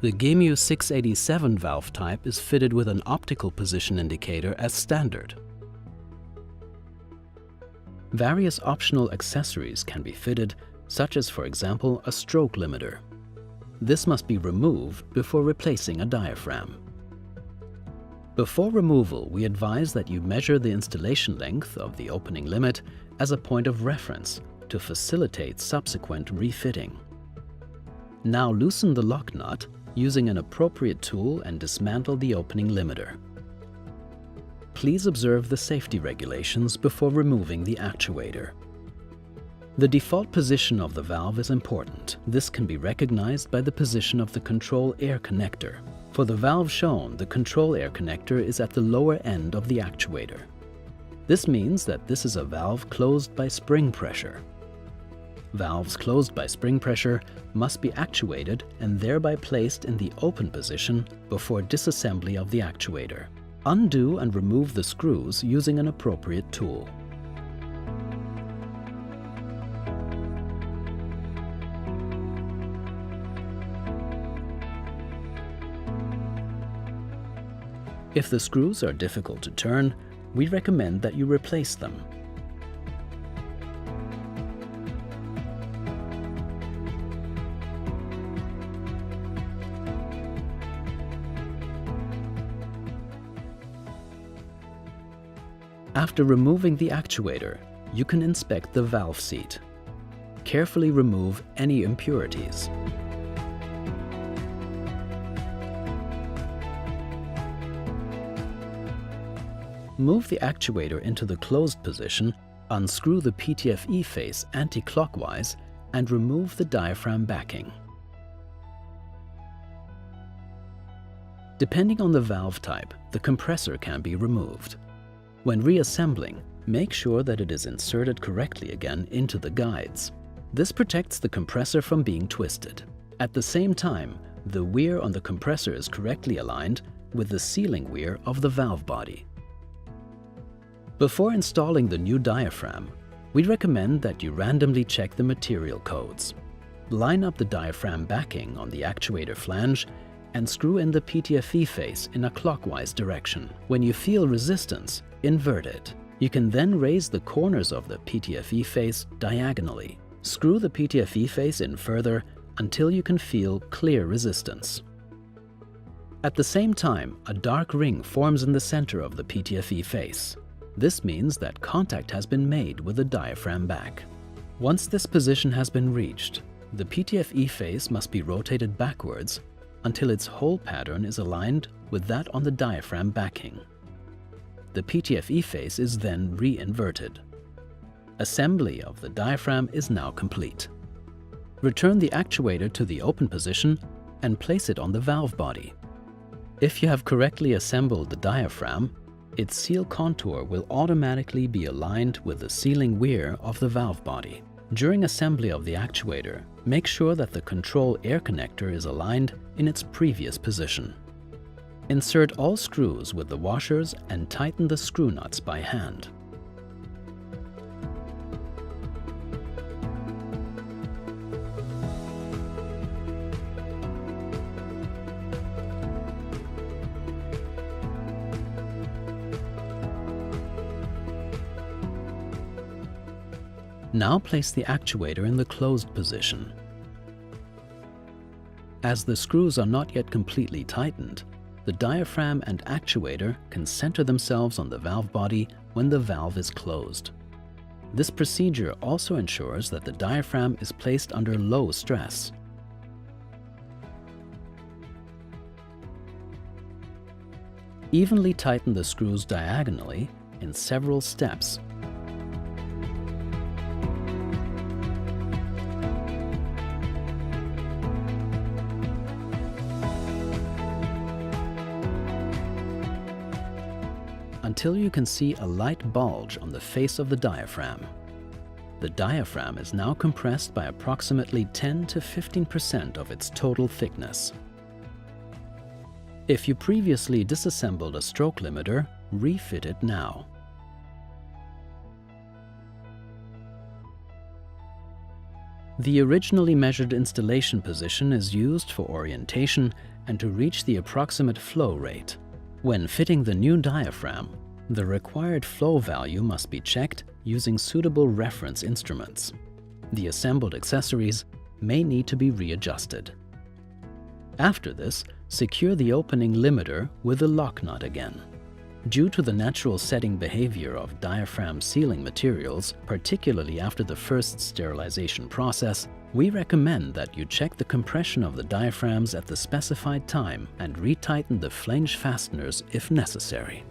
The GEMÜ 687 valve type is fitted with an optical position indicator as standard. Various optional accessories can be fitted, such as, for example, a stroke limiter. This must be removed before replacing a diaphragm. Before removal, we advise that you measure the installation length of the opening limit as a point of reference to facilitate subsequent refitting. Now loosen the lock nut using an appropriate tool and dismantle the opening limiter. Please observe the safety regulations before removing the actuator. The default position of the valve is important. This can be recognized by the position of the control air connector. For the valve shown, the control air connector is at the lower end of the actuator. This means that this is a valve closed by spring pressure. Valves closed by spring pressure must be actuated and thereby placed in the open position before disassembly of the actuator. Undo and remove the screws using an appropriate tool. If the screws are difficult to turn, we recommend that you replace them. After removing the actuator, you can inspect the valve seat. Carefully remove any impurities. Move the actuator into the closed position, unscrew the PTFE face anti-clockwise, and remove the diaphragm backing. Depending on the valve type, the compressor can be removed. When reassembling, make sure that it is inserted correctly again into the guides. This protects the compressor from being twisted. At the same time, the weir on the compressor is correctly aligned with the sealing weir of the valve body. Before installing the new diaphragm, we recommend that you randomly check the material codes. Line up the diaphragm backing on the actuator flange and screw in the PTFE face in a clockwise direction. When you feel resistance, invert it. You can then raise the corners of the PTFE face diagonally. Screw the PTFE face in further until you can feel clear resistance. At the same time, a dark ring forms in the center of the PTFE face. This means that contact has been made with the diaphragm back. Once this position has been reached, the PTFE face must be rotated backwards until its hole pattern is aligned with that on the diaphragm backing. The PTFE face is then re-inverted. Assembly of the diaphragm is now complete. Return the actuator to the open position and place it on the valve body. If you have correctly assembled the diaphragm, its seal contour will automatically be aligned with the sealing weir of the valve body. During assembly of the actuator, make sure that the control air connector is aligned in its previous position. Insert all screws with the washers and tighten the screw nuts by hand. Now place the actuator in the closed position. As the screws are not yet completely tightened, the diaphragm and actuator can center themselves on the valve body when the valve is closed. This procedure also ensures that the diaphragm is placed under low stress. Evenly tighten the screws diagonally in several steps. Until you can see a light bulge on the face of the diaphragm. The diaphragm is now compressed by approximately 10 to 15% of its total thickness. If you previously disassembled a stroke limiter, refit it now. The originally measured installation position is used for orientation and to reach the approximate flow rate. When fitting the new diaphragm, the required flow value must be checked using suitable reference instruments. The assembled accessories may need to be readjusted. After this, secure the opening limiter with a lock nut again. Due to the natural setting behavior of diaphragm sealing materials, particularly after the first sterilization process, we recommend that you check the compression of the diaphragms at the specified time and retighten the flange fasteners if necessary.